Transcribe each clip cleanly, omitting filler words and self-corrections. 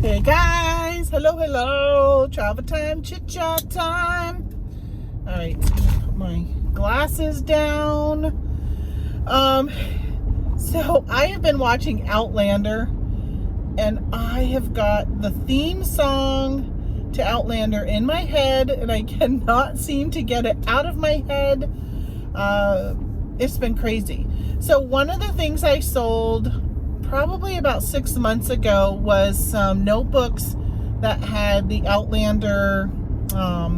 Hey guys, hello, travel time, chit chat time. All right, put my glasses down. So I have been watching Outlander, and I have got the theme song to Outlander in my head, and I cannot seem to get it out of my head. It's been crazy. So one of the things I sold probably about 6 months ago was some notebooks that had the Outlander, I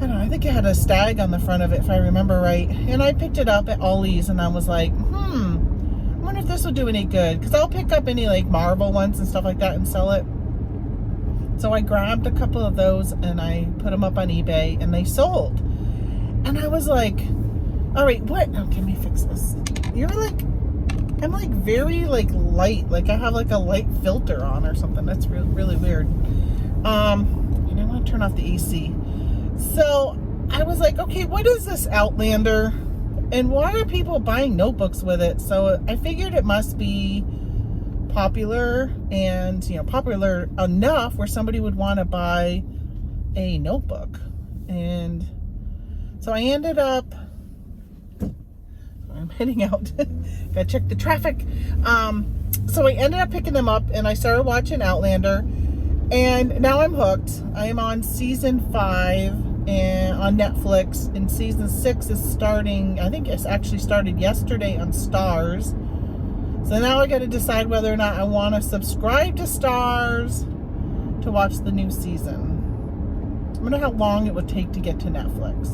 don't know, I think it had a stag on the front of it if I remember right. And I picked it up at Ollie's and I was like, I wonder if this will do any good, because I'll pick up any like Marvel ones and stuff like that and sell it. So I grabbed a couple of those and I put them up on eBay and they sold. And I was like, all right, what? Oh, can we fix this? You're like, I'm like very like light, like I have like a light filter on or something. That's really weird. And I want to turn off the AC. So I was like, okay, what is this Outlander? And why are people buying notebooks with it? So I figured it must be popular, and popular enough where somebody would want to buy a notebook. And so I ended up, I'm heading out. Gotta check the traffic. So I ended up picking them up and I started watching Outlander, and now I'm hooked. I am on season 5 and on Netflix, and season 6 is starting. I think it's actually started yesterday on Stars. So now I got to decide whether or not I want to subscribe to Stars to watch the new season. I wonder how long it would take to get to Netflix.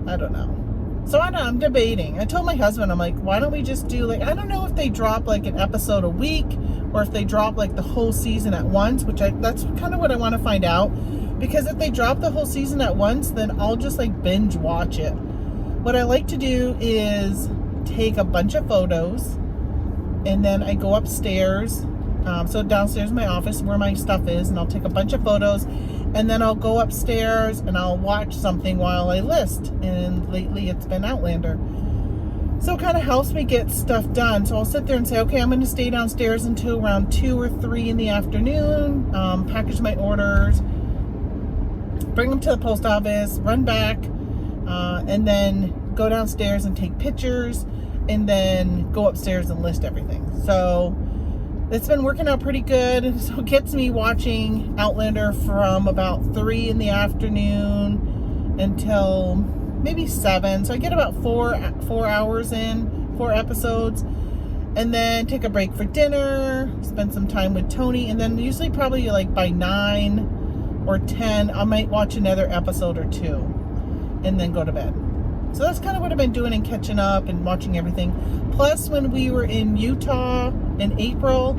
I don't know. So I'm debating. I told my husband, I'm like, why don't we just do like, I don't know if they drop like an episode a week or if they drop like the whole season at once, that's kind of what I want to find out. Because if they drop the whole season at once, then I'll just like binge watch it. What I like to do is take a bunch of photos and then I go upstairs. So downstairs in my office where my stuff is, and I'll take a bunch of photos and then I'll go upstairs and I'll watch something while I list. And lately it's been Outlander. So it kind of helps me get stuff done. So I'll sit there and say, okay, I'm going to stay downstairs until around 2 or 3 in the afternoon, package my orders, bring them to the post office, run back, and then go downstairs and take pictures, and then go upstairs and list everything. So it's been working out pretty good. So it gets me watching Outlander from about 3 in the afternoon until maybe 7. So I get about 4 hours in, 4 episodes, and then take a break for dinner, spend some time with Tony, and then usually probably like by 9 or 10, I might watch another episode or 2 and then go to bed. So that's kind of what I've been doing and catching up and watching everything. Plus, when we were in Utah in April,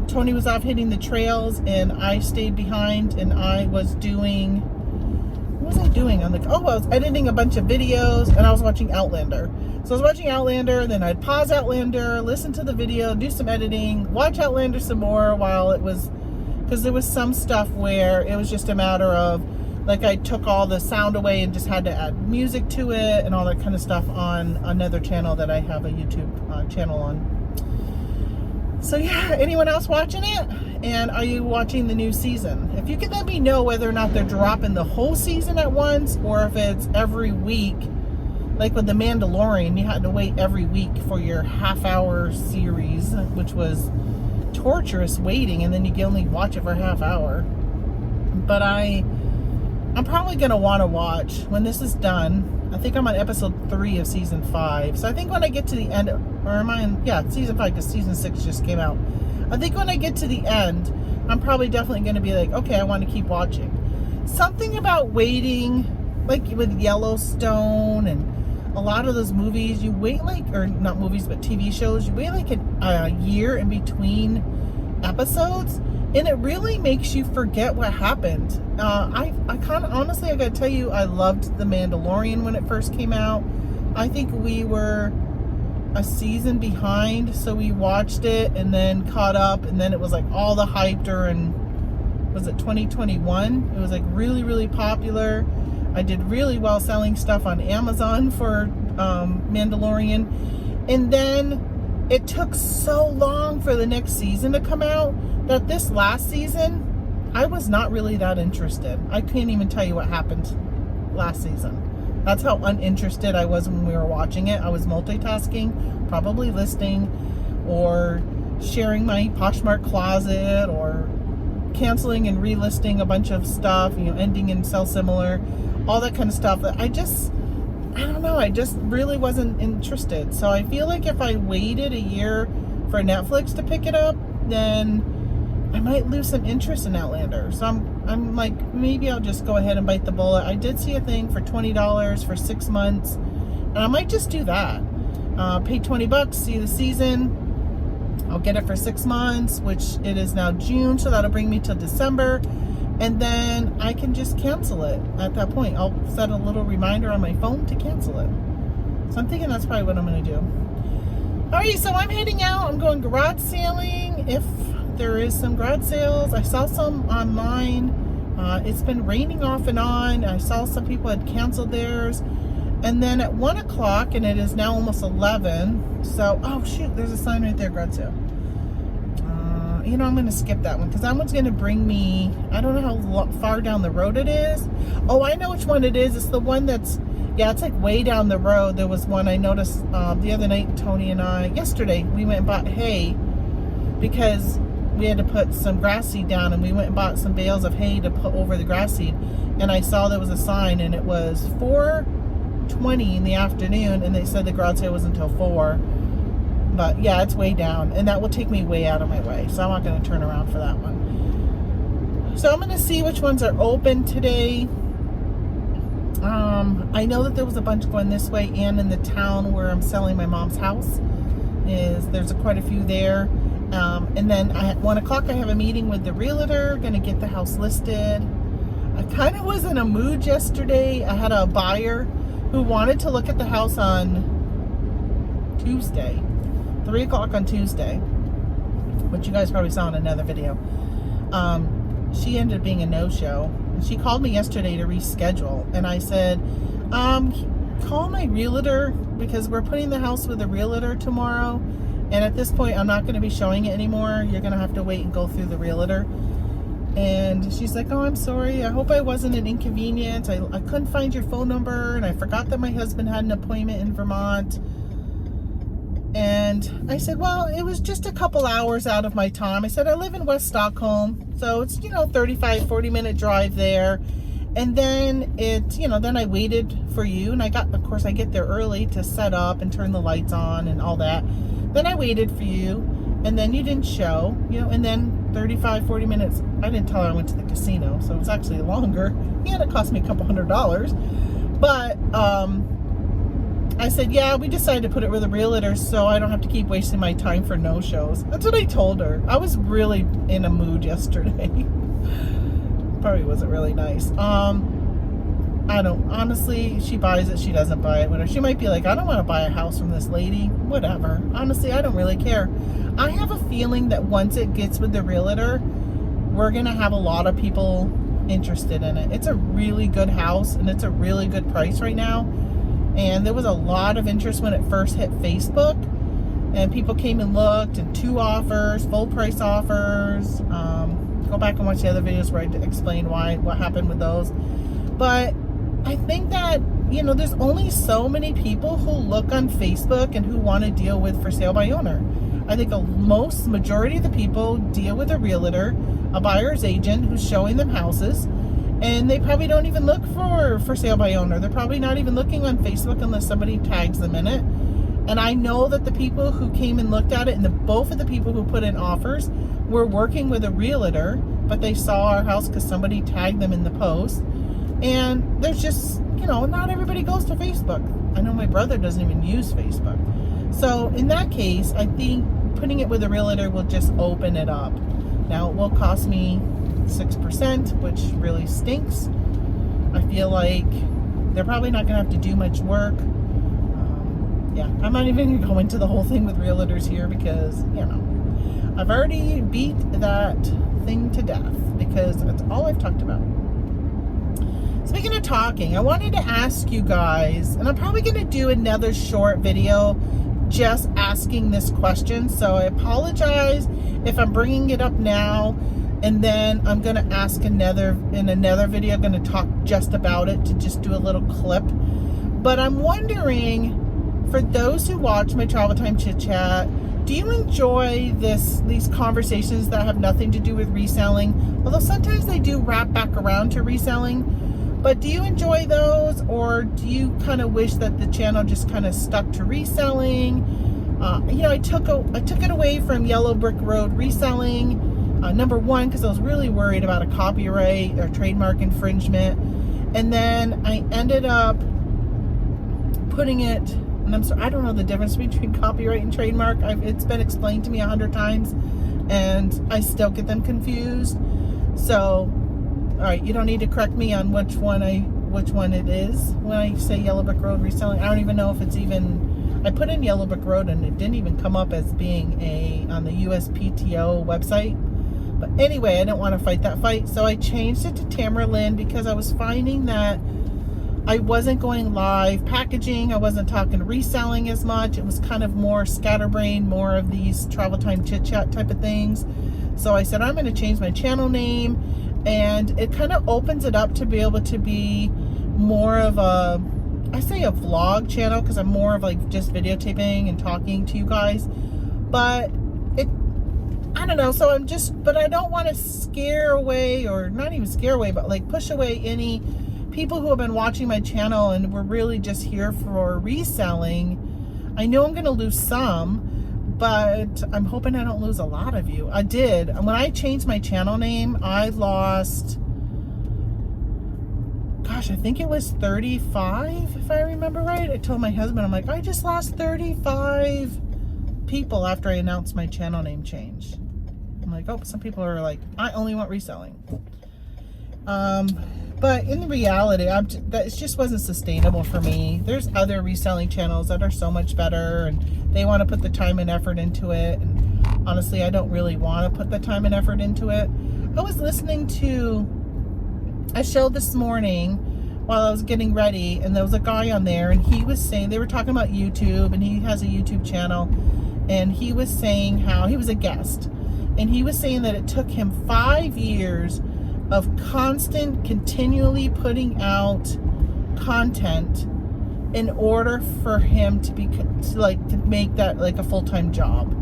Tony was off hitting the trails and I stayed behind, and I was doing, what was I doing? I was editing a bunch of videos and I was watching Outlander. So I was watching Outlander, then I'd pause Outlander, listen to the video, do some editing, watch Outlander some more while it was, because there was some stuff where it was just a matter of, like, I took all the sound away and just had to add music to it and all that kind of stuff on another channel that I have a YouTube channel on. So yeah, anyone else watching it? And are you watching the new season? If you could let me know whether or not they're dropping the whole season at once, or if it's every week. Like with The Mandalorian, you had to wait every week for your half-hour series, which was torturous waiting, and then you can only watch it for a half hour. But I'm probably going to want to watch when this is done. I think I'm on episode 3 of season 5. So I think when I get to the end, or am I in, yeah, season 5, because season 6 just came out. I think when I get to the end, I'm probably definitely going to be like, okay, I want to keep watching. Something about waiting, like with Yellowstone and a lot of those movies, you wait like, or not movies, but TV shows, you wait like a year in between episodes. And it really makes you forget what happened. I kind of, honestly, I gotta tell you, I loved The Mandalorian when it first came out. I think we were a season behind, so we watched it and then caught up, and then it was like all the hype during, was it 2021? It was like really, really popular. I did really well selling stuff on Amazon for Mandalorian. And then it took so long for the next season to come out that this last season, I was not really that interested. I can't even tell you what happened last season. That's how uninterested I was when we were watching it. I was multitasking, probably listening or sharing my Poshmark closet or canceling and relisting a bunch of stuff, ending in sell similar, all that kind of stuff. I don't know, I just really wasn't interested. So I feel like if I waited a year for Netflix to pick it up, then I might lose some interest in Outlander. So I'm like, maybe I'll just go ahead and bite the bullet. I did see a thing for $20 for 6 months, and I might just do that. Pay $20, see the season. I'll get it for 6 months, which it is now June, so that'll bring me till December. And then I can just cancel it at that point. I'll set a little reminder on my phone to cancel it. So I'm thinking that's probably what I'm going to do. All right, so I'm heading out. I'm going garage sailing. If there is some garage sales, I saw some online. It's been raining off and on. I saw some people had canceled theirs. And then at 1 o'clock, and it is now almost 11. So, oh shoot, there's a sign right there, garage sale. I'm going to skip that one because that one's going to bring me, I don't know how far down the road it is. Oh, I know which one it is. It's the one that's, it's like way down the road. There was one I noticed the other night, Tony and I, yesterday, we went and bought hay because we had to put some grass seed down, and we went and bought some bales of hay to put over the grass seed. And I saw there was a sign, and it was 4:20 in the afternoon, and they said the garage sale was until 4. But yeah, it's way down, and that will take me way out of my way, so I'm not going to turn around for that one. So I'm going to see which ones are open today. I know that there was a bunch going this way, and in the town where I'm selling my mom's house, there's quite a few there. And then at 1 o'clock I have a meeting with the realtor, going to get the house listed. I kind of was in a mood yesterday. I had a buyer who wanted to look at the house on Tuesday, 3 o'clock on Tuesday, which you guys probably saw in another video. She ended up being a no-show. She called me yesterday to reschedule, and I said, call my realtor because we're putting the house with a realtor tomorrow, and at this point I'm not going to be showing it anymore. You're going to have to wait and go through the realtor. And she's like, oh, I'm sorry, I hope I wasn't an inconvenience. I couldn't find your phone number, and I forgot that my husband had an appointment in Vermont. And I said, well, it was just a couple hours out of my time. I said, I live in West Stockholm, so it's 35-40 minute drive there. And then then I waited for you, and I get there early to set up and turn the lights on and all that. Then I waited for you, and then you didn't show, and then 35-40 minutes, I didn't tell her I went to the casino, so it was actually longer. Yeah, it cost me a couple $100. But I said, yeah, we decided to put it with a realtor so I don't have to keep wasting my time for no-shows. That's what I told her. I was really in a mood yesterday. Probably wasn't really nice. Honestly, she buys it, she doesn't buy it. Whatever. She might be like, I don't want to buy a house from this lady. Whatever. Honestly, I don't really care. I have a feeling that once it gets with the realtor, we're going to have a lot of people interested in it. It's a really good house, and it's a really good price right now. And there was a lot of interest when it first hit Facebook, and people came and looked, and 2 offers, full price offers. Go back and watch the other videos where I explain what happened with those. But I think that, there's only so many people who look on Facebook and who want to deal with for sale by owner. I think majority of the people deal with a realtor, a buyer's agent who's showing them houses. And they probably don't even look for sale by owner. They're probably not even looking on Facebook unless somebody tags them in it. And I know that the people who came and looked at it, and both of the people who put in offers were working with a realtor, but they saw our house because somebody tagged them in the post. And there's just, not everybody goes to Facebook. I know my brother doesn't even use Facebook. So in that case, I think putting it with a realtor will just open it up. Now it will cost me 6%, which really stinks. I feel like they're probably not going to have to do much work. I'm not even going to go into the whole thing with realtors here because, I've already beat that thing to death because that's all I've talked about. Speaking of talking, I wanted to ask you guys, and I'm probably going to do another short video just asking this question. So I apologize if I'm bringing it up now, and then I'm going to ask in another video, I'm going to talk just about it, to just do a little clip. But I'm wondering, for those who watch my Travel Time Chit Chat, do you enjoy these conversations that have nothing to do with reselling? Although sometimes they do wrap back around to reselling. But do you enjoy those, or do you kind of wish that the channel just kind of stuck to reselling? I took it away from Yellow Brick Road reselling. Number one, because I was really worried about a copyright or trademark infringement. And then I ended up putting it, and I'm sorry, I don't know the difference between copyright and trademark. It's been explained to me 100 times, and I still get them confused. So, all right, you don't need to correct me on which one it is when I say Yellow Brick Road reselling. I don't even know if it's even, I put in Yellow Brick Road and it didn't even come up as being on the USPTO website. But anyway, I didn't want to fight that fight, so I changed it to Tamara Lynn, because I was finding that I wasn't going live packaging. I wasn't talking reselling as much. It was kind of more scatterbrained, more of these Travel Time Chit Chat type of things. So I said, I'm going to change my channel name, and it kind of opens it up to be able to be more of a vlog channel, because I'm more of like just videotaping and talking to you guys. But I don't know, so but I don't want to scare away, or not even scare away, but like push away any people who have been watching my channel and were really just here for reselling. I know I'm going to lose some, but I'm hoping I don't lose a lot of you. I did. When I changed my channel name, I lost, gosh, I think it was 35, if I remember right. I told my husband, I'm like, I just lost 35 people after I announced my channel name change. I'm like, oh, some people are like, I only want reselling. But in reality, that it just wasn't sustainable for me. There's other reselling channels that are so much better, and they want to put the time and effort into it. And honestly, I don't really want to put the time and effort into it. I was listening to a show this morning while I was getting ready, and there was a guy on there, and he was saying, they were talking about YouTube, and he has a YouTube channel, and he was saying how he was a guest, and he was saying that it took him 5 years of continually putting out content in order for him to make that like a full-time job,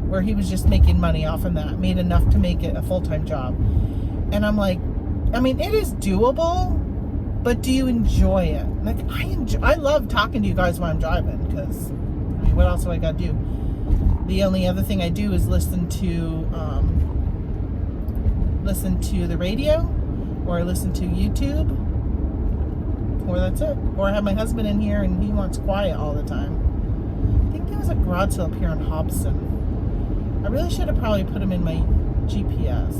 where he was just making money off of that, made enough to make it a full-time job. And I'm like, I mean, it is doable, but do you enjoy it? Like, I love talking to you guys while I'm driving, because I mean, what else do I gotta do? The only other thing I do is listen to the radio, or listen to YouTube, or that's it. Or I have my husband in here and he wants quiet all the time. I think there was a garage sale up here in Hobson. I really should have probably put him in my GPS.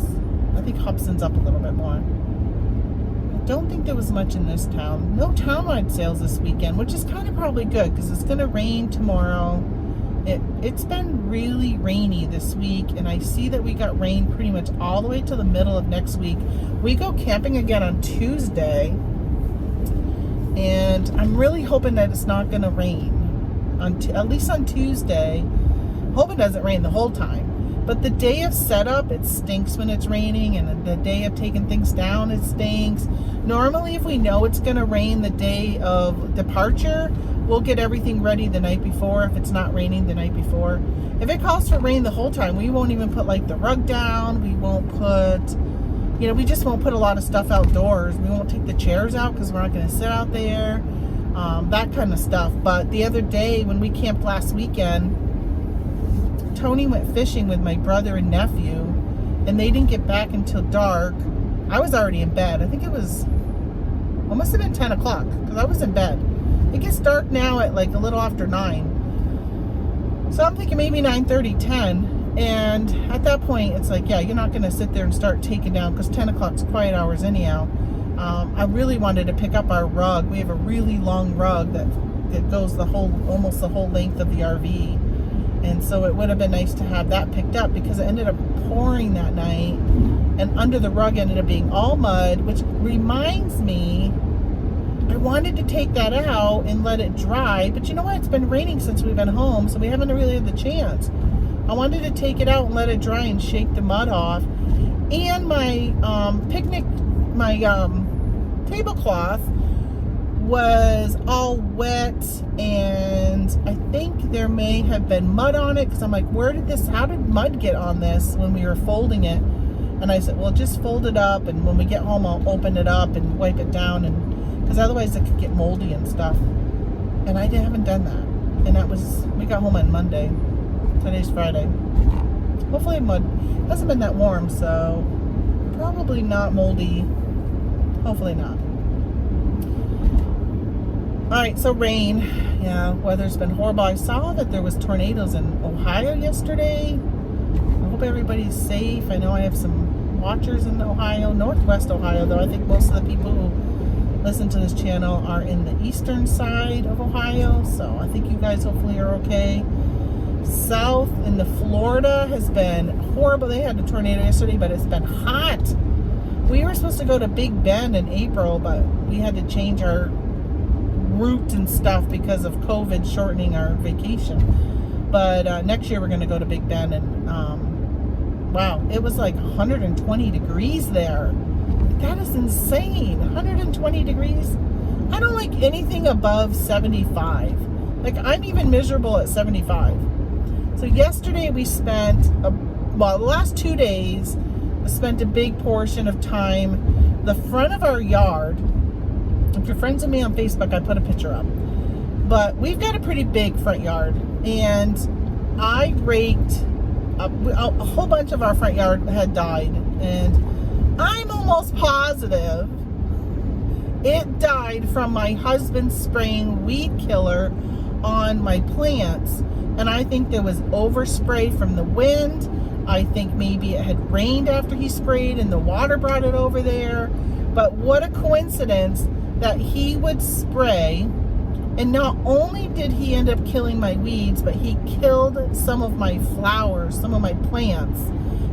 I think Hobson's up a little bit more. I don't think there was much in this town. No townwide sales this weekend, which is kind of probably good, because it's going to rain tomorrow. It's been really rainy this week, and I see that we got rain pretty much all the way to the middle of next week. We go camping again on Tuesday, and I'm really hoping that it's not going to rain, at least on Tuesday. Hope it doesn't rain the whole time. But the day of setup, it stinks when it's raining, and the day of taking things down, it stinks. Normally, if we know it's going to rain the day of departure, we'll get everything ready the night before, if it's not raining the night before. If it calls for rain the whole time, we won't even put like the rug down. We won't put, we just won't put a lot of stuff outdoors. We won't take the chairs out because we're not going to sit out there, that kind of stuff. But the other day when we camped last weekend, Tony went fishing with my brother and nephew, and they didn't get back until dark. I was already in bed. I think it must have been 10 o'clock, because I was in bed. It gets dark now at like a little after 9. So I'm thinking maybe 9:30, 10. And at that point, it's like, yeah, you're not going to sit there and start taking down, because 10 o'clock's quiet hours anyhow. I really wanted to pick up our rug. We have a really long rug that goes almost the whole length of the RV. And so it would have been nice to have that picked up, because it ended up pouring that night, and under the rug ended up being all mud, which reminds me, I wanted to take that out and let it dry, but you know what? It's been raining since we've been home, so we haven't really had the chance. I wanted to take it out and let it dry and shake the mud off. And my my tablecloth was all wet, and I think there may have been mud on it, because I'm like, how did mud get on this when we were folding it? And I said, well, just fold it up, and when we get home, I'll open it up and wipe it down, and because otherwise it could get moldy and stuff. And I haven't done that. And we got home on Monday. Today's Friday. Hopefully mud hasn't been that warm, so probably not moldy. Hopefully not. Alright, so rain. Yeah, weather's been horrible. I saw that there was tornadoes in Ohio yesterday. I hope everybody's safe. I know I have some watchers in Ohio, Northwest Ohio, though I think most of the people who listen to this channel are in the eastern side of Ohio, so I think you guys hopefully are okay. South in the Florida has been horrible. They had a tornado yesterday, but it's been hot. We were supposed to go to Big Bend in April, but we had to change our route and stuff because of COVID shortening our vacation. But next year we're going to go to Big Bend, and wow, it was like 120 degrees there. That is insane. 120 degrees. I don't like anything above 75. Like, I'm even miserable at 75. So yesterday we spent, the last 2 days, I spent a big portion of time, the front of our yard. If you're friends with me on Facebook, I put a picture up. But we've got a pretty big front yard. And I raked, a whole bunch of our front yard had died. And I'm almost positive it died from my husband spraying weed killer on my plants. And I think there was overspray from the wind. I think maybe it had rained after he sprayed and the water brought it over there. But what a coincidence that he would spray, and not only did he end up killing my weeds, but he killed some of my flowers, some of my plants.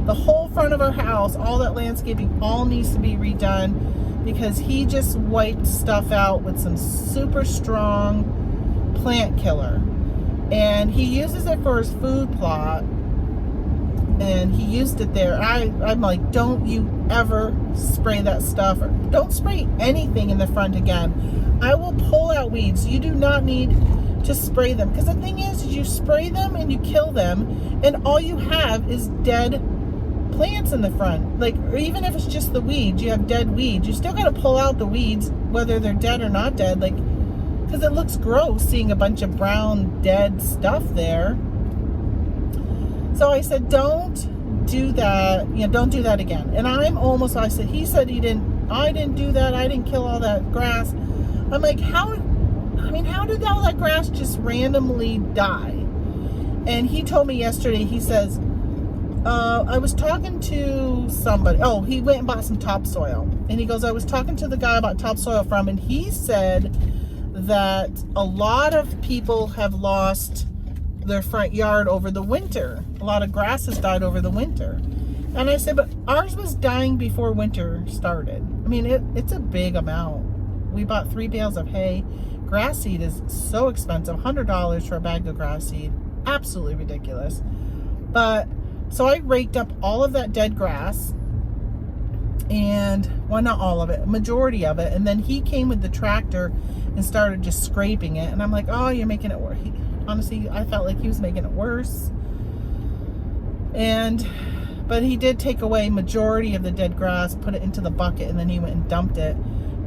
The whole front of our house, all that landscaping, all needs to be redone, because he just wiped stuff out with some super strong plant killer. And he uses it for his food plot, and he used it there. I'm like, don't you ever spray that stuff, or don't spray anything in the front again. I will pull out weeds. You do not need to spray them, because the thing is you spray them and you kill them, and all you have is dead plants in the front. Like, or even if it's just the weeds, you have dead weeds. You still got to pull out the weeds, whether they're dead or not dead, like, because it looks gross seeing a bunch of brown dead stuff there. So I said, don't do that. Don't do that again. And he said I didn't do that. I didn't kill all that grass. I'm like, how did all that grass just randomly die? And he told me yesterday, he says, I was talking to somebody. Oh, he went and bought some topsoil. And he goes, I was talking to the guy about topsoil from, and he said that a lot of people have lost their front yard over the winter. A lot of grass has died over the winter. And I said, but ours was dying before winter started. I mean, it's a big amount. We bought 3 bales of hay. Grass seed is so expensive. $100 for a bag of grass seed. Absolutely ridiculous. But so I raked up all of that dead grass, and, well, not all of it, majority of it. And then he came with the tractor and started just scraping it. And I'm like, oh, you're making it worse. Honestly, I felt like he was making it worse. But he did take away majority of the dead grass, put it into the bucket, and then he went and dumped it.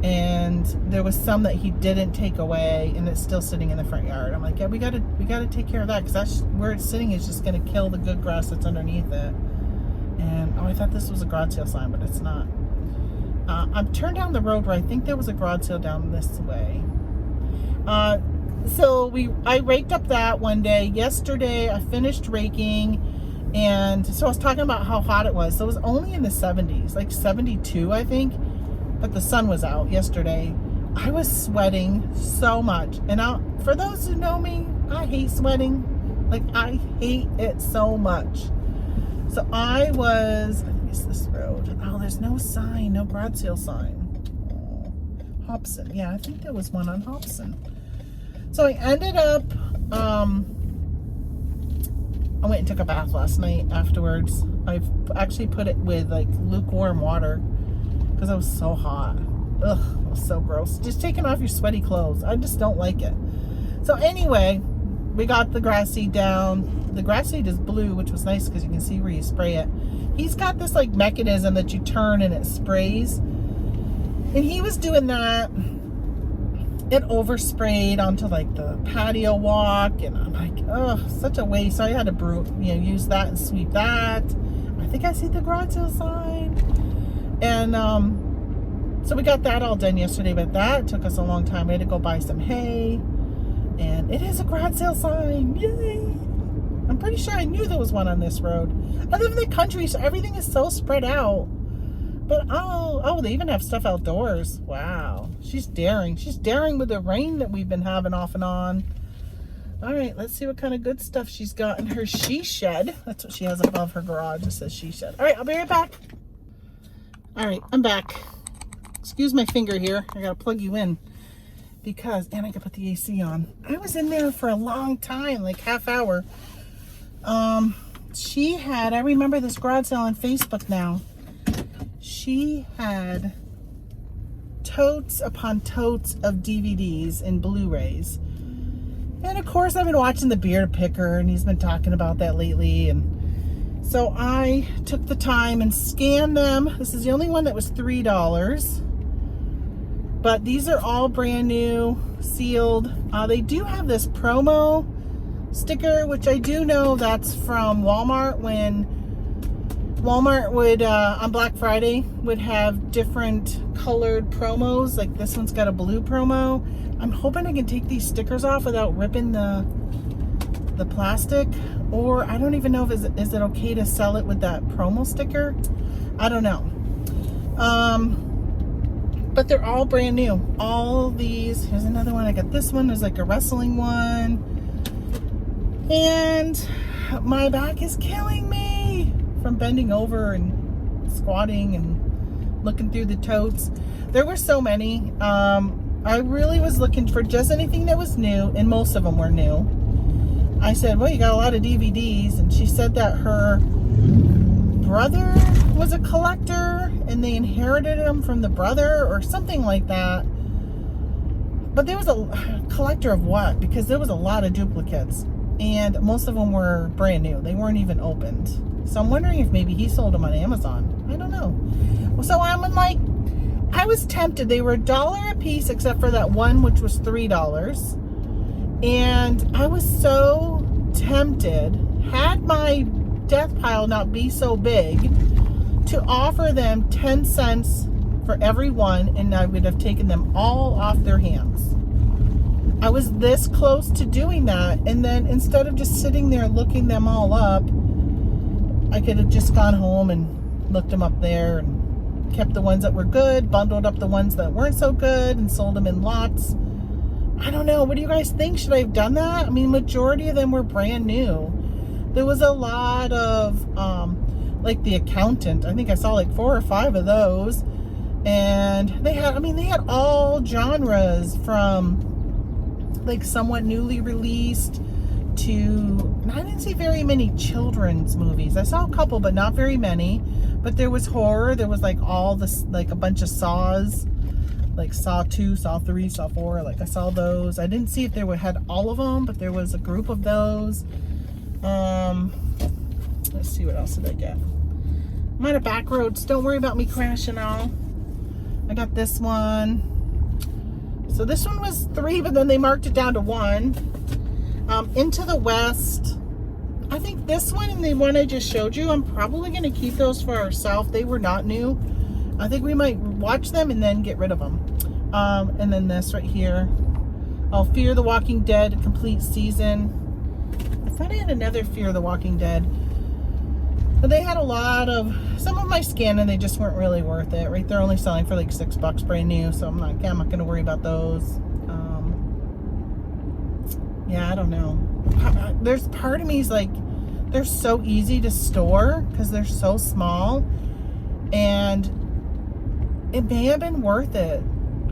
And there was some that he didn't take away, and it's still sitting in the front yard. I'm like, yeah, we gotta take care of that, because that's where it's sitting is just gonna kill the good grass that's underneath it. And I thought this was a garage sale sign, but it's not. I've turned down the road where I think there was a garage sale down this way. So I raked up that one day. Yesterday I finished raking, and so I was talking about how hot it was. So it was only in the 70s, like 72, I think. But the sun was out yesterday. I was sweating so much. And for those who know me, I hate sweating. Like, I hate it so much. So I think it's this road. Oh, there's no sign, no garage sale sign. Hobson. Yeah, I think there was one on Hobson. So I ended up, I went and took a bath last night afterwards. I've actually put it with like lukewarm water because I was so hot. Ugh, it was so gross. Just taking off your sweaty clothes. I just don't like it. So anyway, we got the grass seed down. The grass seed is blue, which was nice because you can see where you spray it. He's got this like mechanism that you turn and it sprays. And he was doing that. It oversprayed onto like the patio walk, and I'm like, oh, such a waste. So I had to use that and sweep that. I think I see the garage sale sign. And so we got that all done yesterday, but that took us a long time. We had to go buy some hay, and it is a garage sale sign. Yay! I'm pretty sure I knew there was one on this road. I live in the country, so everything is so spread out. But oh, they even have stuff outdoors. Wow. She's daring. She's daring with the rain that we've been having off and on. All right, let's see what kind of good stuff she's got in her she shed. That's what she has above her garage. It says she shed. All right, I'll be right back. All right, I'm back. Excuse my finger here. I gotta plug you in because, and I gotta put the AC on. I was in there for a long time, like half hour. She had, I remember this garage sale on Facebook now. She had totes upon totes of DVDs and Blu-rays. And of course, I've been watching The Beard Picker, and he's been talking about that lately. And so I took the time and scanned them. This is the only one that was $3. But these are all brand new, sealed. They do have this promo sticker, which I do know that's from Walmart, when Walmart would, on Black Friday, would have different colored promos. Like this one's got a blue promo. I'm hoping I can take these stickers off without ripping the plastic. Or I don't even know if is it okay to sell it with that promo sticker. I don't know. But they're all brand new. All these. Here's another one. I got this one. There's like a wrestling one. And my back is killing me from bending over and squatting and looking through the totes. There were so many. I really was looking for just anything that was new, and most of them were new. I said, well, you got a lot of DVDs, and she said that her brother was a collector and they inherited them from the brother or something like that. But there was a collector of what? Because there was a lot of duplicates, and most of them were brand new. They weren't even opened. So I'm wondering if maybe he sold them on Amazon. I don't know. So I'm like, I was tempted. They were $1 a piece, except for that one, which was $3. And I was so tempted, had my death pile not be so big, to offer them 10 cents for every one, and I would have taken them all off their hands. I was this close to doing that, and then instead of just sitting there looking them all up, I could have just gone home and looked them up there and kept the ones that were good, bundled up the ones that weren't so good, and sold them in lots. I don't know. What do you guys think? Should I have done that? I mean, majority of them were brand new. There was a lot of, like The Accountant. I think I saw like 4 or 5 of those. And they had all genres, from like somewhat newly released to, and I didn't see very many children's movies. I saw a couple, but not very many. But there was horror. There was like all this, like a bunch of Saws, like Saw 2, Saw 3, Saw 4. Like I saw those. I didn't see if they had all of them, but there was a group of those. Let's see, what else did I get? I'm on a back roads. Don't worry about me crashing all. I got this one. So this one was 3, but then they marked it down to 1. Into the West. I think this one and the one I just showed you, I'm probably going to keep those for ourselves. They were not new. I think we might watch them and then get rid of them. And then this right here. Oh, Fear the Walking Dead, complete season. I thought I had another Fear the Walking Dead. But they had a lot of, some of my skin, and they just weren't really worth it. Right, they're only selling for like $6 brand new, so I'm not going to worry about those. Yeah, I don't know. There's part of me is like, they're so easy to store because they're so small, and it may have been worth it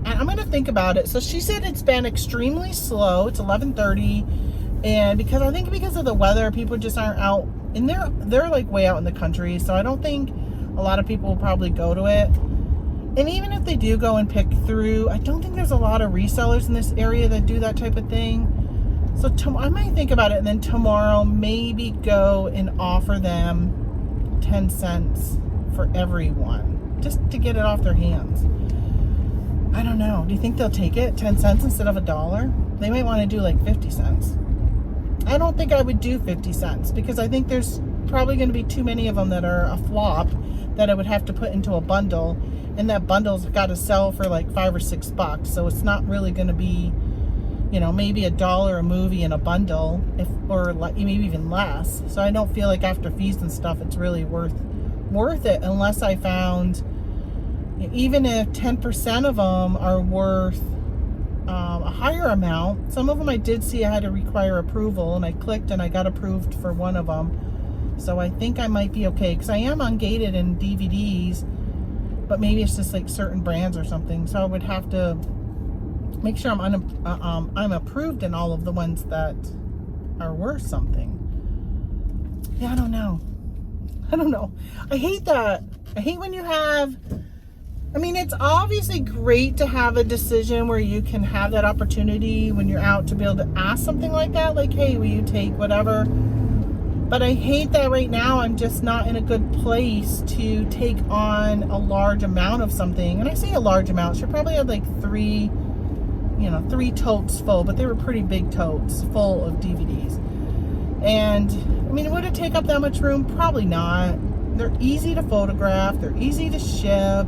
I'm going to think about it. So she said it's been extremely slow. It's 11:30, and because of the weather, people just aren't out, and they're like way out in the country, so I don't think a lot of people will probably go to it. And even if they do go and pick through, I don't think there's a lot of resellers in this area that do that type of thing. So I might think about it, and then tomorrow maybe go and offer them 10 cents for everyone, just to get it off their hands. I don't know. Do you think they'll take it? 10 cents instead of $1? They might want to do like 50 cents. I don't think I would do 50 cents because I think there's probably going to be too many of them that are a flop that I would have to put into a bundle, and that bundle's got to sell for like $5 or $6. So it's not really going to be, maybe $1 a movie in a bundle, or maybe even less. So I don't feel like after fees and stuff, it's really worth it, unless I found, even if 10% of them are worth a higher amount. Some of them I did see I had to require approval, and I clicked and I got approved for one of them. So I think I might be okay, because I am ungated in DVDs, but maybe it's just like certain brands or something. So I would have to make sure I'm approved in all of the ones that are worth something. Yeah, I don't know. I hate that. I hate when you have, it's obviously great to have a decision where you can have that opportunity when you're out to be able to ask something like that, like, hey, will you take whatever? But I hate that right now I'm just not in a good place to take on a large amount of something. And I say a large amount. She probably had like three totes full, but they were pretty big totes full of DVDs. And would it take up that much room? Probably not. They're easy to photograph. They're easy to ship.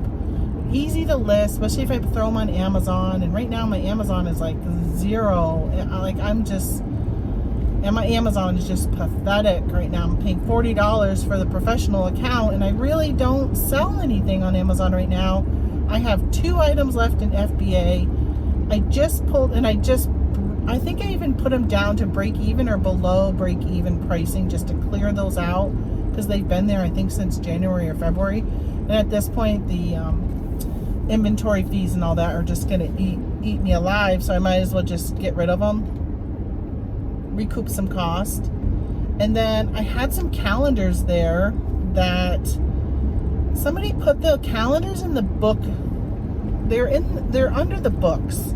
Easy to list, especially if I throw them on Amazon. And right now my Amazon is like zero. And my Amazon is just pathetic right now. I'm paying $40 for the professional account, and I really don't sell anything on Amazon right now. I have 2 items left in FBA. I think I even put them down to break even or below break even pricing, just to clear those out, because they've been there, I think, since January or February. And at this point, the inventory fees and all that are just going to eat me alive, so I might as well just get rid of them, recoup some cost. And then I had some calendars there that somebody put the calendars in the book. They're under the books,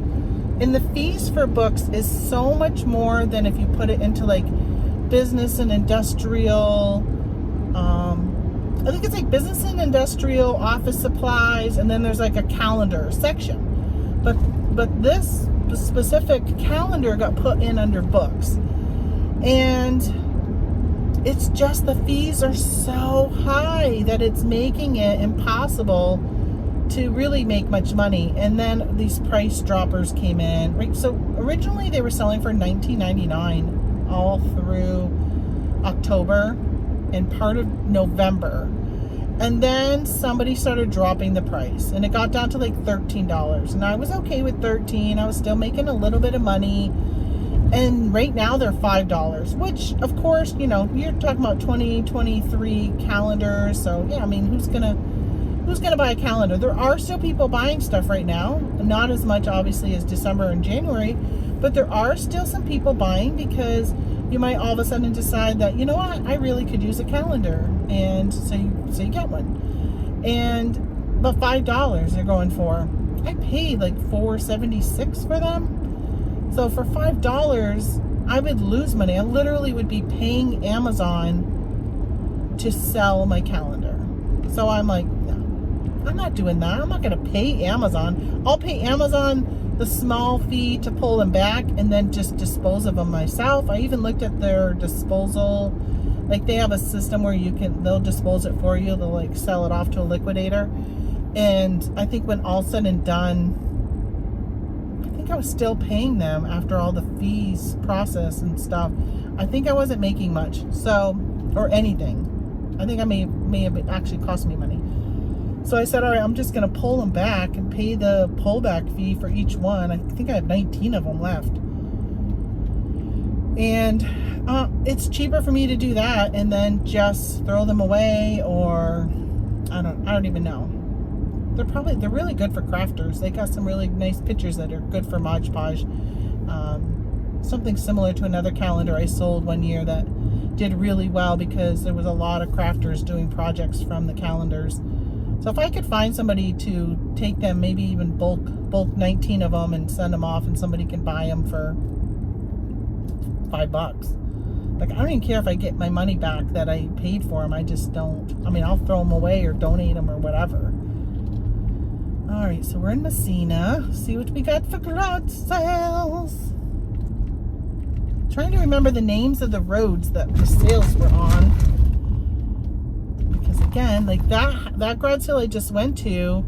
and the fees for books is so much more than if you put it into like business and industrial. I think it's like business and industrial, office supplies, and then there's like a calendar section. But this specific calendar got put in under books, and it's just the fees are so high that it's making it impossible to really make much money. And then these price droppers came in, right? So originally they were selling for $19.99 all through October and part of November. And then somebody started dropping the price, and it got down to like $13. And I was okay with $13. I was still making a little bit of money. And right now they're $5, which of course, you're talking about 2023 calendars. So yeah, who's gonna buy a calendar? There are still people buying stuff right now. Not as much obviously as December and January, but there are still some people buying, because you might all of a sudden decide that, I really could use a calendar, and so you get one. But $5 they're going for. I paid like $4.76 for them. So for $5, I would lose money. I literally would be paying Amazon to sell my calendar. So I'm like, no, I'm not doing that. I'm not going to pay Amazon. I'll pay Amazon the small fee to pull them back and then just dispose of them myself. I even looked at their disposal. Like, they have a system where they'll dispose it for you. They'll like sell it off to a liquidator. And I think when all said and done, I think I was still paying them after all the fees process and stuff. I think I wasn't making much, or anything. I think I may have actually cost me money. So I said, all right, I'm just going to pull them back and pay the pullback fee for each one. I think I have 19 of them left. And it's cheaper for me to do that and then just throw them away, or I don't even know. they're really good for crafters. They got some really nice pictures that are good for Mod Podge. Something similar to another calendar I sold one year that did really well because there was a lot of crafters doing projects from the calendars. So if I could find somebody to take them, maybe even bulk 19 of them and send them off, and somebody can buy them for $5. Like, I don't even care if I get my money back that I paid for them. I just don't. I mean, I'll throw them away or donate them or whatever. All right, so we're in Messina. See what we got for garage sales. Trying to remember the names of the roads that the sales were on, because again, like that garage sale I just went to,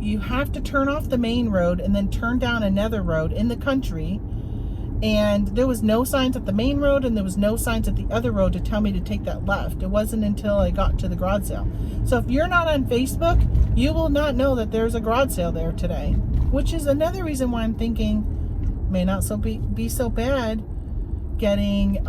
you have to turn off the main road and then turn down another road in the country, and there was no signs at the main road and there was no signs at the other road to tell me to take that left. It wasn't until I got to the garage sale. So if you're not on Facebook, you will not know that there's a garage sale there today, which is another reason why I'm thinking may not be so bad getting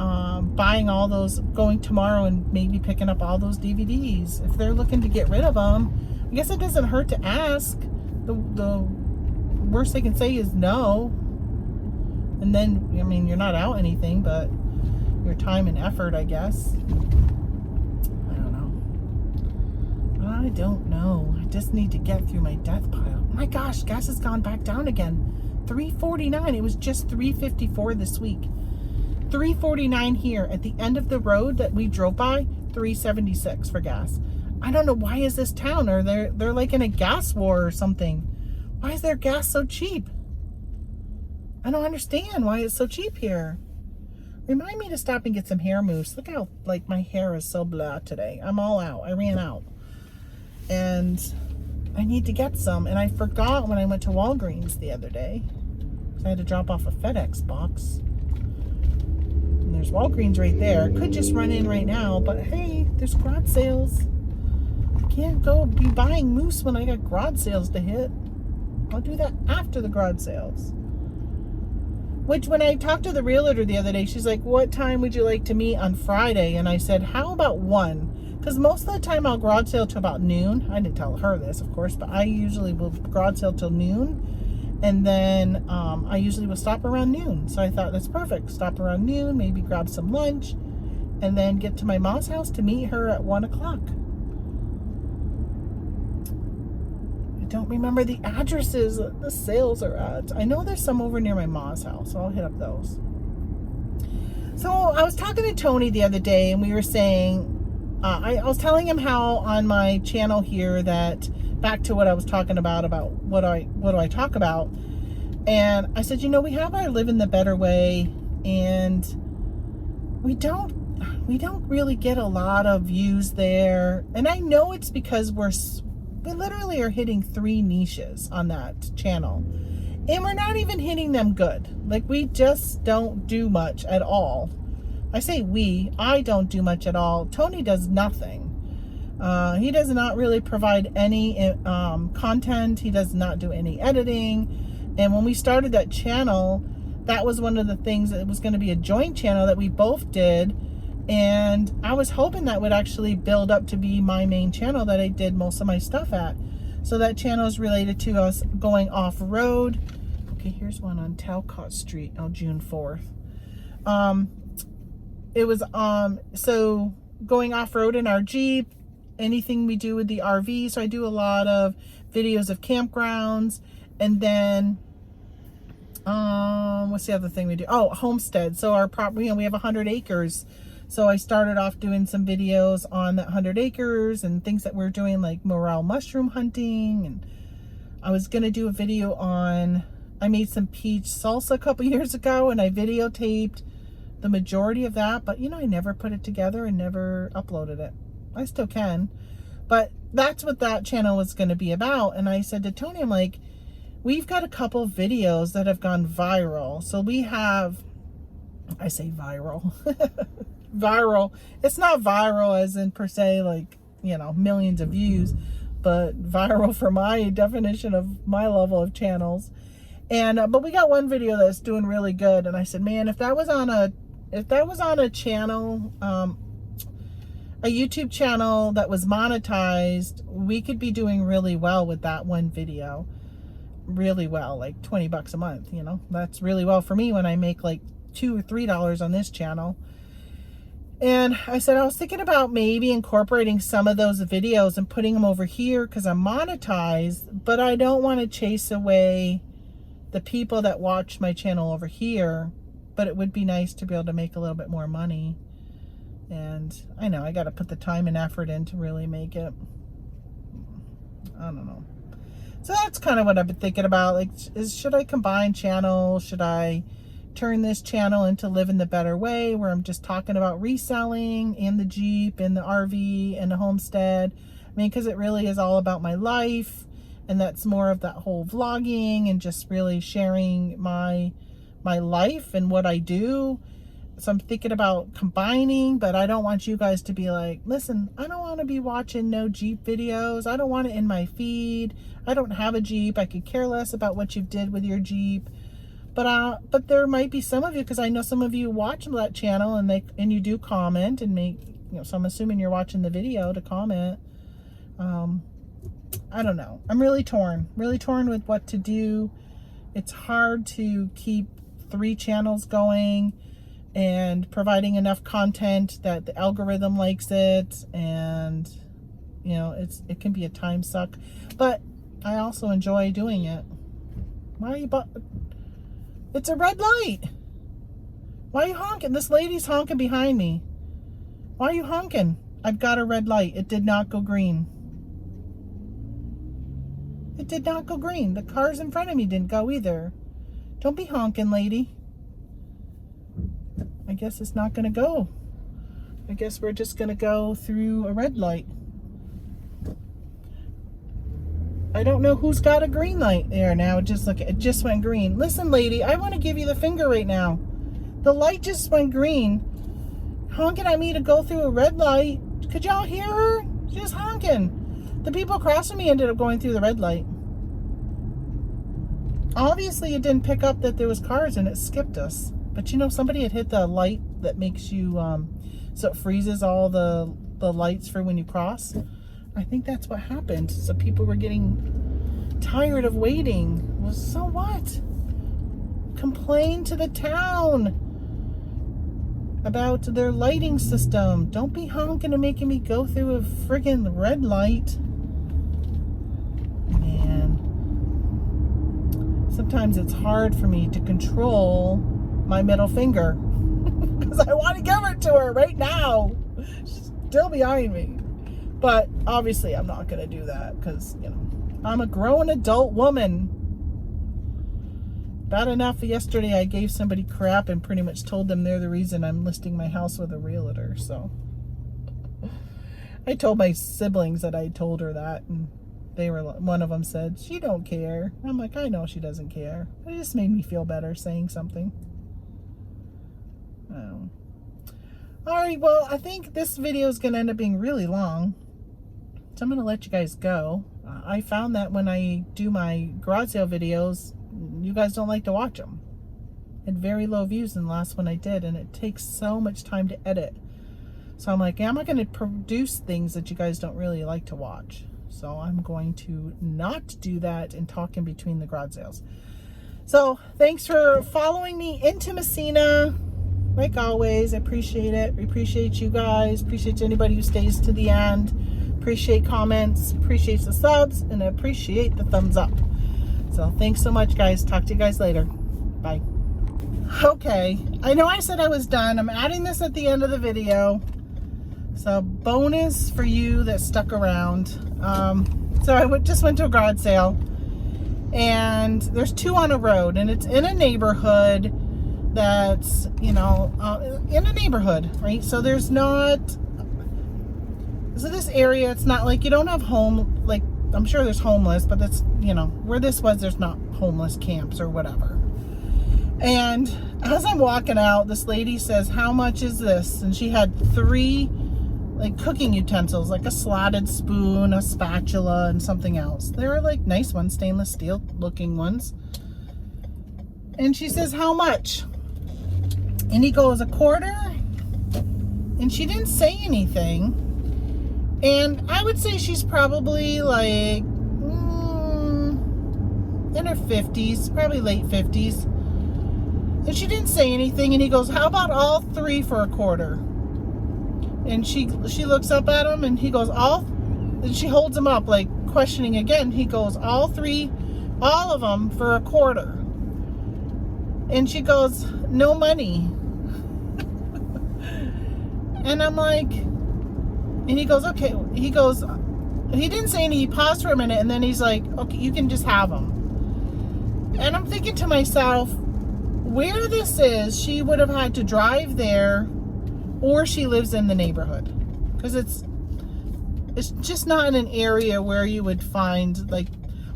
buying all those, going tomorrow and maybe picking up all those DVDs. If they're looking to get rid of them, I guess it doesn't hurt to ask. The worst they can say is no, and then, I mean, you're not out anything but your time and effort, I guess. I don't know. I just need to get through my death pile. My gosh, gas has gone back down again. $3.49. It was just $3.54 this week. $3.49 here at the end of the road that we drove by. $3.76 for gas. I don't know, why is this town, or they're like in a gas war or something. Why is their gas so cheap? I don't understand why it's so cheap here. Remind me to stop and get some hair mousse. Look how, like, my hair is so blah today. I'm all out. I ran out. And I need to get some. And I forgot when I went to Walgreens the other day. I had to drop off a FedEx box. And there's Walgreens right there. Could just run in right now, but hey, there's garage sales. I can't go be buying mousse when I got garage sales to hit. I'll do that after the garage sales. Which, when I talked to the realtor the other day, she's like, what time would you like to meet on Friday? And I said, how about 1? Because most of the time I'll garage sale till about noon. I didn't tell her this, of course, but I usually will garage sale till noon. And then I usually will stop around noon. So I thought, that's perfect. Stop around noon, maybe grab some lunch, and then get to my mom's house to meet her at 1 o'clock. I don't remember the addresses that the sales are at. I know there's some over near my mom's house, so I'll hit up those. So I was talking to Tony the other day, and we were saying, I was telling him how on my channel here, that back to what I was talking about what do I talk about, and I said, you know, we have our Living the Better Way, and we don't really get a lot of views there, and I know it's because we literally are hitting 3 niches on that channel, and we're not even hitting them good. Like, we just don't do much at all. I say I don't do much at all. Tony does nothing. He does not really provide any content. He does not do any editing. And when we started that channel, that was one of the things, that it was going to be a joint channel that we both did. And I was hoping that would actually build up to be my main channel that I did most of my stuff at. So that channel is related to us going off-road. Okay, here's one on Talcott Street on June 4th. It was, so going off-road in our Jeep, anything we do with the RV. So I do a lot of videos of campgrounds. And then, what's the other thing we do? Oh, homestead. So our property, we have 100 acres. So I started off doing some videos on that 100 acres and things that we're doing, like morel mushroom hunting. And I was going to do a video on, I made some peach salsa a couple years ago, and I videotaped the majority of that, but you know, I never put it together and never uploaded it. I still can, but that's what that channel was going to be about. And I said to Tony, I'm like, we've got a couple of videos that have gone viral. So we have, I say viral, viral. It's not viral as in per se, like, you know, millions of views, but viral for my definition of my level of channels. And, but we got one video that's doing really good. And I said, man, if that was on a channel, a YouTube channel that was monetized, we could be doing really well with that one video. Really well, like 20 bucks a month, you know. That's really well for me when I make like $2 or $3 on this channel. And I said I was thinking about maybe incorporating some of those videos and putting them over here because I'm monetized, but I don't want to chase away the people that watch my channel over here. But it would be nice to be able to make a little bit more money. And I know I got to put the time and effort in to really make it. I don't know. So that's kind of what I've been thinking about. Like, should I combine channels? Should I turn this channel into Living the Better Way, where I'm just talking about reselling and the Jeep and the RV and the homestead? I mean, because it really is all about my life, and that's more of that whole vlogging and just really sharing my life and what I do. So I'm thinking about combining, but I don't want you guys to be like, listen, I don't want to be watching no Jeep videos. I don't want it in my feed. I don't have a Jeep. I could care less about what you did with your Jeep. But there might be some of you, because I know some of you watch that channel and you do comment and make, you know, so I'm assuming you're watching the video to comment. I don't know. I'm really torn with what to do. It's hard to keep 3 channels going and providing enough content that the algorithm likes it, and you know, it can be a time suck, but I also enjoy doing it. Why are you it's a red light. Why are you honking? This lady's honking behind me. Why are you honking? I've got a red light. It did not go green. It did not go green. The cars in front of me didn't go either. Don't be honking, lady. I guess it's not going to go. I guess we're just going to go through a red light. I don't know who's got a green light there now. Just look, it just went green. Listen, lady, I want to give you the finger right now. The light just went green. Honking at me to go through a red light. Could y'all hear her? She's just honking. The people across from me ended up going through the red light. Obviously, it didn't pick up that there was cars and it skipped us. But you know, somebody had hit the light that makes you, so it freezes all the lights for when you cross. I think that's what happened. So people were getting tired of waiting. Well, so what? Complain to the town about their lighting system. Don't be honking and making me go through a friggin' red light. Man. Sometimes it's hard for me to control my middle finger because I want to give it to her right now. She's still behind me. But obviously I'm not going to do that because, you know, I'm a grown adult woman. Bad enough yesterday I gave somebody crap and pretty much told them they're the reason I'm listing my house with a realtor. So I told my siblings that I told her that, and one of them said, she don't care. I'm like, I know she doesn't care. It just made me feel better saying something. Oh. All right, well, I think this video is going to end up being really long. So I'm going to let you guys go. I found that when I do my garage sale videos, you guys don't like to watch them. I had very low views in the last one I did, and it takes so much time to edit. So I'm like, yeah, I'm not going to produce things that you guys don't really like to watch. So I'm going to not do that and talk in between the garage sales. So thanks for following me into Messina. Like always, I appreciate it. I appreciate you guys. Appreciate anybody who stays to the end. Appreciate comments. Appreciate the subs. And I appreciate the thumbs up. So thanks so much, guys. Talk to you guys later. Bye. Okay. I know I said I was done. I'm adding this at the end of the video. So bonus for you that stuck around. So I just went to a garage sale. And there's 2 on a road. And it's in a neighborhood that's, you know, in a neighborhood, right? So there's not, so this area, it's not like you don't have home, like, I'm sure there's homeless, but that's, you know, where this was, there's not homeless camps or whatever. And as I'm walking out, this lady says, how much is this? And she had 3 like cooking utensils, like a slotted spoon, a spatula, and something else. They were like nice ones, stainless steel looking ones. And she says, how much? And he goes, $0.25. And she didn't say anything. And I would say she's probably like in her 50s, probably late 50s. And she didn't say anything. And he goes, how about all three for a quarter? And she looks up at him and he goes, and she holds him up like questioning again. He goes, all three, all of them for a quarter. And she goes, no money. And I'm like, and he goes, okay. He goes, he didn't say anything. He paused for a minute and then he's like, okay, you can just have them. And I'm thinking to myself, where this is, she would have had to drive there, or she lives in the neighborhood, because it's just not in an area where you would find like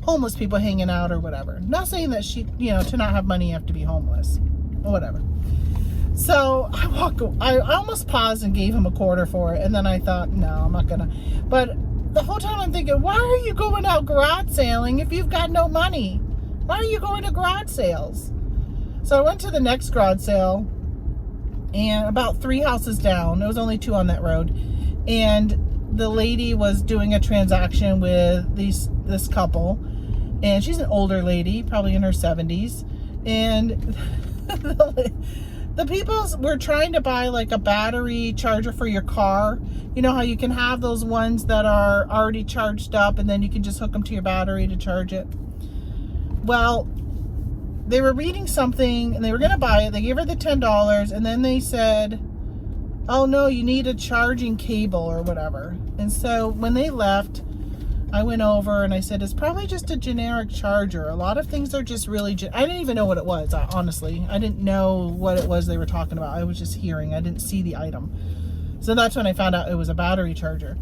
homeless people hanging out or whatever. Not saying that she, to not have money you have to be homeless or whatever. So I almost paused and gave him a quarter for it, and then I thought, no, I'm not gonna. But the whole time I'm thinking, why are you going out garage sailing if you've got no money? Why are you going to garage sales? So I went to the next garage sale, and about 3 houses down, there was only 2 on that road, and the lady was doing a transaction with this couple, and she's an older lady, probably in her 70s, and the people were trying to buy like a battery charger for your car. You know how you can have those ones that are already charged up, and then you can just hook them to your battery to charge it. Well, they were reading something and they were going to buy it. They gave her the $10, and then they said, oh no, you need a charging cable or whatever. And so when they left, I went over and I said, it's probably just a generic charger. A lot of things are just really, I didn't even know what it was, honestly. I didn't know what it was they were talking about. I was just hearing, I didn't see the item. So that's when I found out it was a battery charger.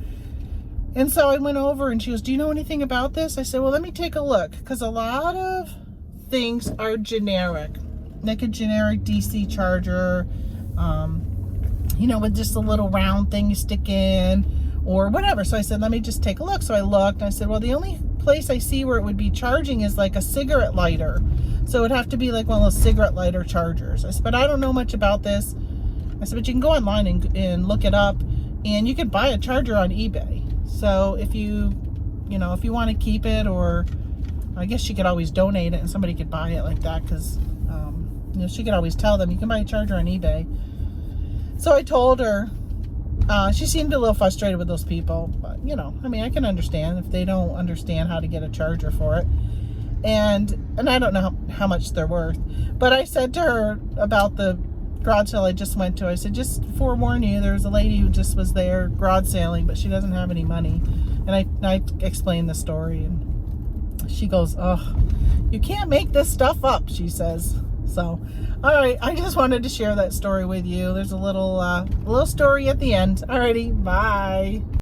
And so I went over and she goes, do you know anything about this? I said, well, let me take a look, because a lot of things are generic, like a generic DC charger, with just a little round thing you stick in or whatever. So I said, let me just take a look. So I looked and I said, well, the only place I see where it would be charging is like a cigarette lighter. So it would have to be like one of those cigarette lighter chargers. I said, but I don't know much about this. I said, but you can go online and look it up, and you could buy a charger on eBay. So if you want to keep it, or I guess she could always donate it and somebody could buy it like that, because she could always tell them you can buy a charger on eBay. So I told her. She seemed a little frustrated with those people, but I can understand if they don't understand how to get a charger for it. And I don't know how much they're worth. But I said to her about the garage sale I just went to, I said, just forewarn you, there's a lady who just was there garage sailing, but she doesn't have any money. And I explained the story, and she goes, oh, you can't make this stuff up, she says. So, all right, I just wanted to share that story with you. There's a little story at the end. Alrighty, bye.